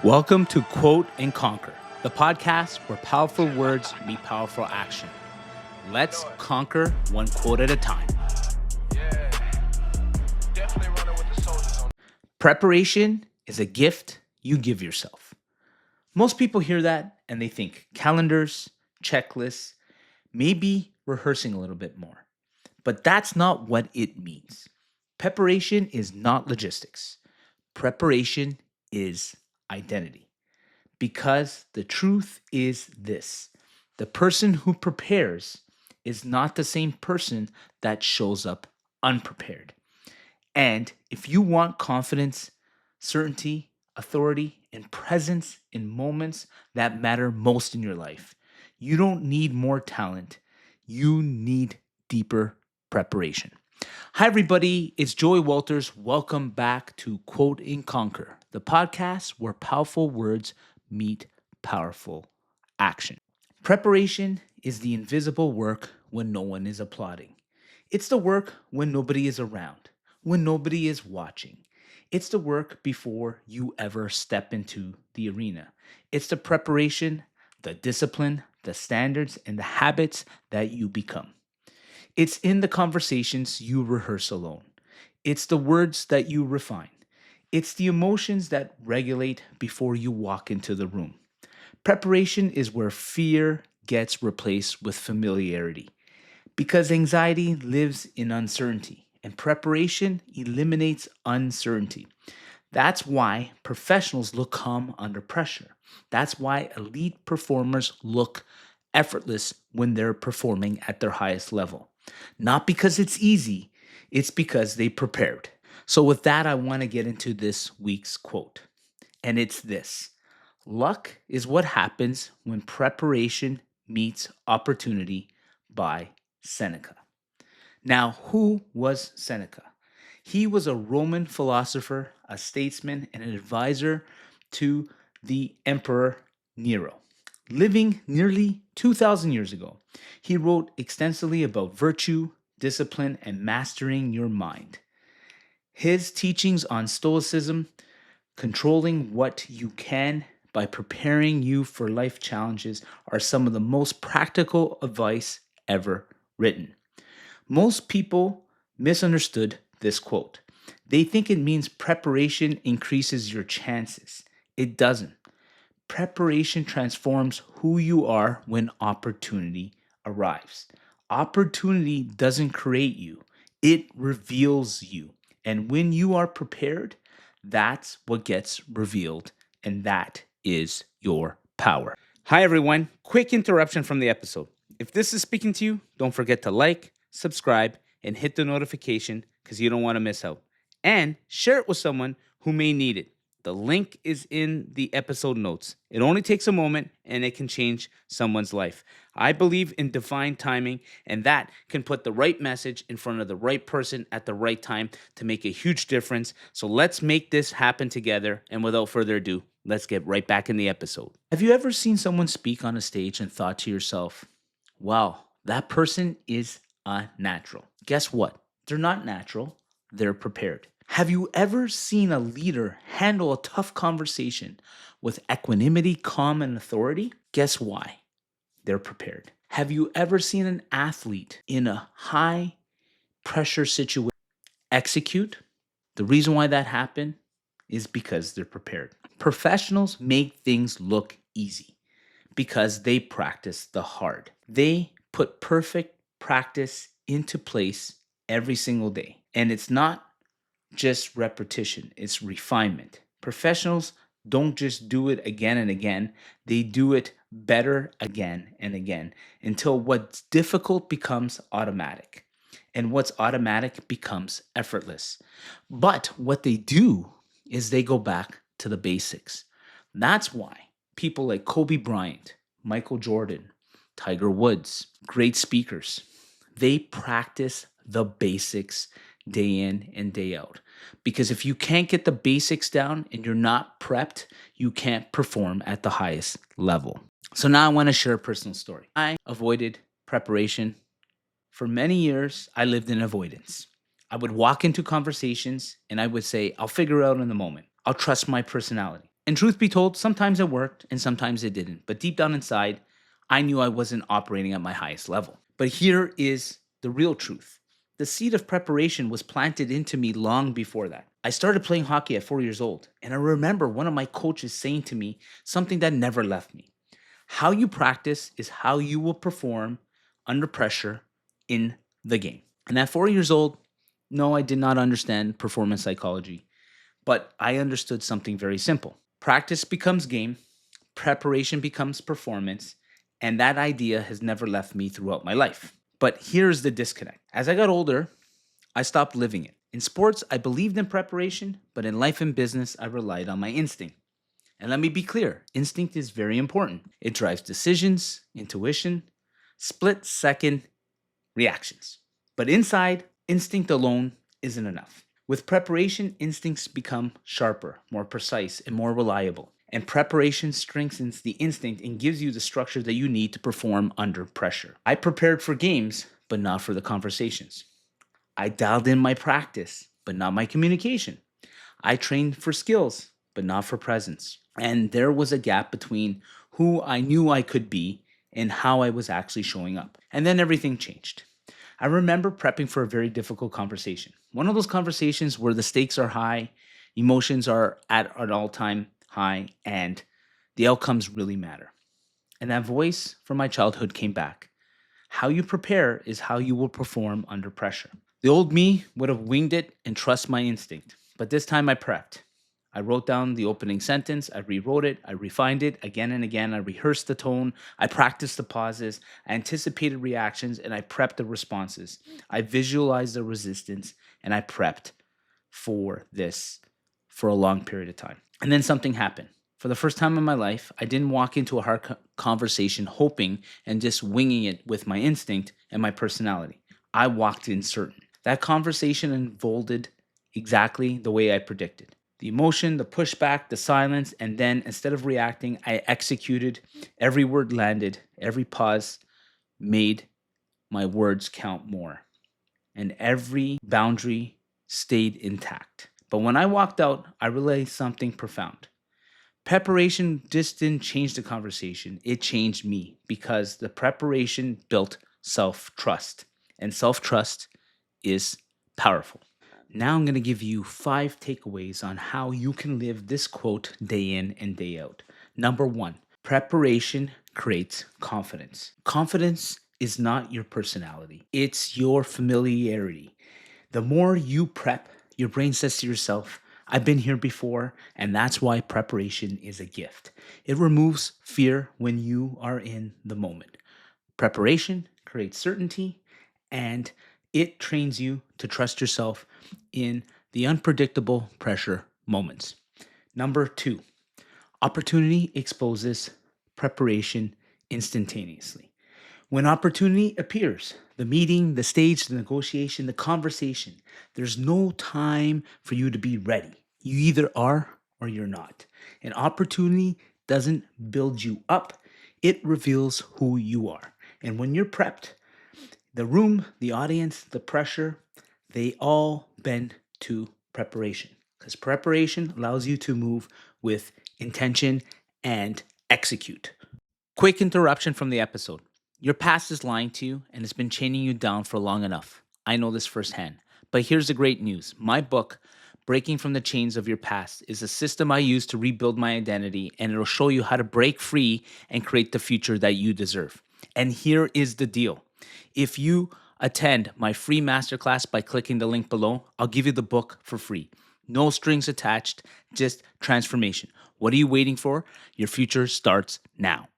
Welcome to Quote and Conquer, the podcast where powerful words meet powerful action. Let's conquer one quote at a time. Preparation is a gift you give yourself. Most people hear that and they think calendars, checklists, maybe rehearsing a little bit more. But that's not what it means. Preparation is not logistics. Preparation is identity. Because the truth is this: the person who prepares is not the same person that shows up unprepared. And if you want confidence, certainty, authority, and presence in moments that matter most in your life, you don't need more talent. You need deeper preparation. Hi, everybody. It's Joey Walters. Welcome back to Quote and Conquer, the podcast where powerful words meet powerful action. Preparation is the invisible work when no one is applauding. It's the work when nobody is around, when nobody is watching. It's the work before you ever step into the arena. It's the preparation, the discipline, the standards, and the habits that you become. It's in the conversations you rehearse alone. It's the words that you refine. It's the emotions that regulate before you walk into the room. Preparation is where fear gets replaced with familiarity, because anxiety lives in uncertainty, and preparation eliminates uncertainty. That's why professionals look calm under pressure. That's why elite performers look effortless when they're performing at their highest level. Not because it's easy, it's because they prepared. So with that, I want to get into this week's quote. And it's this: luck is what happens when preparation meets opportunity, by Seneca. Now, who was Seneca? He was a Roman philosopher, a statesman, and an advisor to the Emperor Nero. Living nearly 2,000 years ago, he wrote extensively about virtue, discipline, and mastering your mind. His teachings on Stoicism, controlling what you can by preparing you for life challenges, are some of the most practical advice ever written. Most people misunderstood this quote. They think it means preparation increases your chances. It doesn't. Preparation transforms who you are when opportunity arrives. Opportunity doesn't create you, it reveals you. And when you are prepared, that's what gets revealed, and that is your power. Hi, everyone. Quick interruption from the episode. If this is speaking to you, don't forget to like, subscribe, and hit the notification because you don't want to miss out. And share it with someone who may need it. The link is in the episode notes. It only takes a moment and it can change someone's life. I believe in divine timing, and that can put the right message in front of the right person at the right time to make a huge difference. So let's make this happen together. And without further ado, let's get right back in the episode. Have you ever seen someone speak on a stage and thought to yourself, wow, that person is unnatural? Guess what? They're not natural. They're prepared. Have you ever seen a leader handle a tough conversation with equanimity, calm, and authority? Guess why? They're prepared. Have you ever seen an athlete in a high pressure situation execute? The reason why that happened is because they're prepared. Professionals make things look easy because they practice the hard. They put perfect practice into place every single day. And it's not just repetition, it's refinement. Professionals don't just do it again and again, they do it better again and again until what's difficult becomes automatic and what's automatic becomes effortless. But what they do is they go back to the basics. That's why people like Kobe Bryant, Michael Jordan, Tiger Woods, great speakers, they practice the basics day in and day out. Because if you can't get the basics down and you're not prepped, you can't perform at the highest level. So now I want to share a personal story. I avoided preparation. For many years, I lived in avoidance. I would walk into conversations and I would say, I'll figure it out in the moment. I'll trust my personality. And truth be told, sometimes it worked and sometimes it didn't. But deep down inside, I knew I wasn't operating at my highest level. But here is the real truth: the seed of preparation was planted into me long before that. I started playing hockey at 4 years old, and I remember one of my coaches saying to me something that never left me: how you practice is how you will perform under pressure in the game. And at 4 years old, no, I did not understand performance psychology, but I understood something very simple. Practice becomes game, preparation becomes performance, and that idea has never left me throughout my life. But here's the disconnect. As I got older, I stopped living it. In sports, I believed in preparation, but in life and business, I relied on my instinct. And let me be clear, instinct is very important. It drives decisions, intuition, split second reactions. But inside, instinct alone isn't enough. With preparation, instincts become sharper, more precise, and more reliable. And preparation strengthens the instinct and gives you the structure that you need to perform under pressure. I prepared for games, but not for the conversations. I dialed in my practice, but not my communication. I trained for skills, but not for presence. And there was a gap between who I knew I could be and how I was actually showing up. And then everything changed. I remember prepping for a very difficult conversation. One of those conversations where the stakes are high, emotions are at an all time high, and the outcomes really matter. And that voice from my childhood came back: how you prepare is how you will perform under pressure. The old me would have winged it and trust my instinct, but this time I prepped. I wrote down the opening sentence, I rewrote it, I refined it again and again, I rehearsed the tone, I practiced the pauses, I anticipated reactions, and I prepped the responses. I visualized the resistance, and I prepped for this for a long period of time. And then something happened. For the first time in my life, I didn't walk into a hard conversation hoping and just winging it with my instinct and my personality. I walked in certain. That conversation unfolded exactly the way I predicted. The emotion, the pushback, the silence, and then instead of reacting, I executed. Every word landed, every pause made my words count more, and every boundary stayed intact. But when I walked out, I realized something profound. Preparation just didn't change the conversation, it changed me, because the preparation built self trust, and self trust is powerful. Now I'm going to give you 5 takeaways on how you can live this quote day in and day out. Number one: preparation creates confidence. Confidence is not your personality, it's your familiarity. The more you prep, your brain says to yourself, I've been here before, and that's why preparation is a gift. It removes fear when you are in the moment. Preparation creates certainty, and it trains you to trust yourself in the unpredictable pressure moments. Number two: opportunity exposes preparation instantaneously. When opportunity appears, the meeting, the stage, the negotiation, the conversation, there's no time for you to be ready. You either are or you're not. An opportunity doesn't build you up, it reveals who you are. And when you're prepped, the room, the audience, the pressure, they all bend to preparation, because preparation allows you to move with intention and execute. Quick interruption from the episode. Your past is lying to you and it's been chaining you down for long enough. I know this firsthand. But here's the great news. My book, Breaking from the Chains of Your Past, is a system I use to rebuild my identity, and it'll show you how to break free and create the future that you deserve. And here is the deal. If you attend my free masterclass by clicking the link below, I'll give you the book for free. No strings attached, just transformation. What are you waiting for? Your future starts now.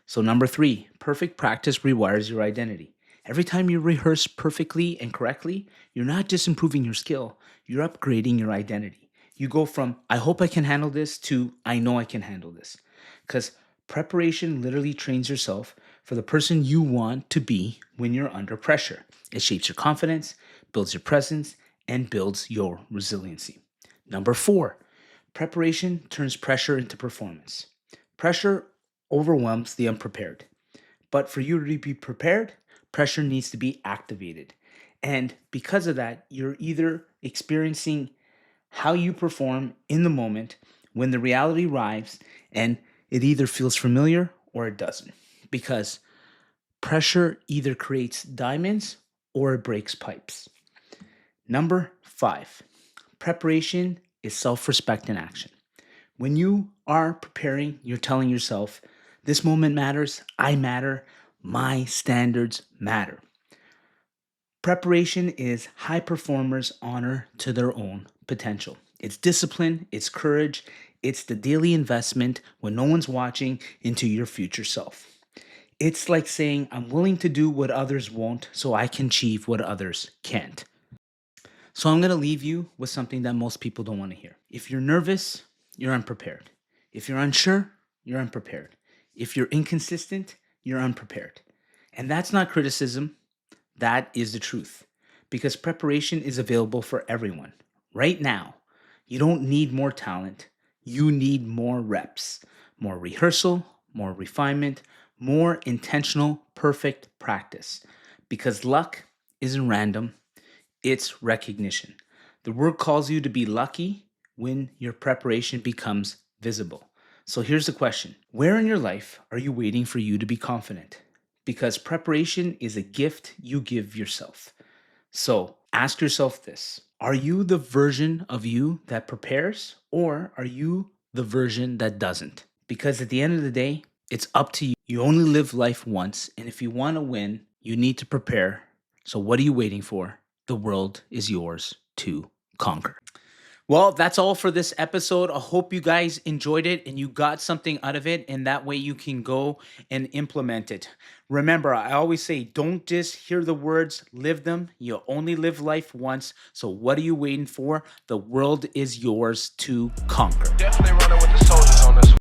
So, number three, perfect practice rewires your identity. Every time you rehearse perfectly and correctly, you're not just improving your skill, you're upgrading your identity. You go from, I hope I can handle this, to, I know I can handle this. Because preparation literally trains yourself for the person you want to be when you're under pressure. It shapes your confidence, builds your presence, and builds your resiliency. Number four, preparation turns pressure into performance. Pressure overwhelms the unprepared. But for you to be prepared, pressure needs to be activated. And because of that, you're either experiencing how you perform in the moment, when the reality arrives and it either feels familiar or it doesn't. Because pressure either creates diamonds or it breaks pipes. Number 5, preparation is self respect in action. When you are preparing, you're telling yourself, this moment matters, I matter, my standards matter. Preparation is high performers' honor to their own potential. It's discipline, it's courage, it's the daily investment when no one's watching into your future self. It's like saying, I'm willing to do what others won't so I can achieve what others can't. So I'm going to leave you with something that most people don't want to hear. If you're nervous, you're unprepared. If you're unsure, you're unprepared. If you're inconsistent, you're unprepared. And that's not criticism, that is the truth. Because preparation is available for everyone. Right now, you don't need more talent, you need more reps, more rehearsal, more refinement, more intentional, perfect practice. Because luck isn't random, it's recognition. The word calls you to be lucky when your preparation becomes visible. So here's the question: where in your life are you waiting for you to be confident? Because preparation is a gift you give yourself. So ask yourself this: are you the version of you that prepares, or are you the version that doesn't? Because at the end of the day, it's up to you. You only live life once, and if you want to win, you need to prepare. So what are you waiting for? The world is yours to conquer. Well, that's all for this episode. I hope you guys enjoyed it and you got something out of it, and that way you can go and implement it. Remember, I always say, don't just hear the words, live them. You only live life once. So what are you waiting for? The world is yours to conquer. Definitely running with the soldiers on this one.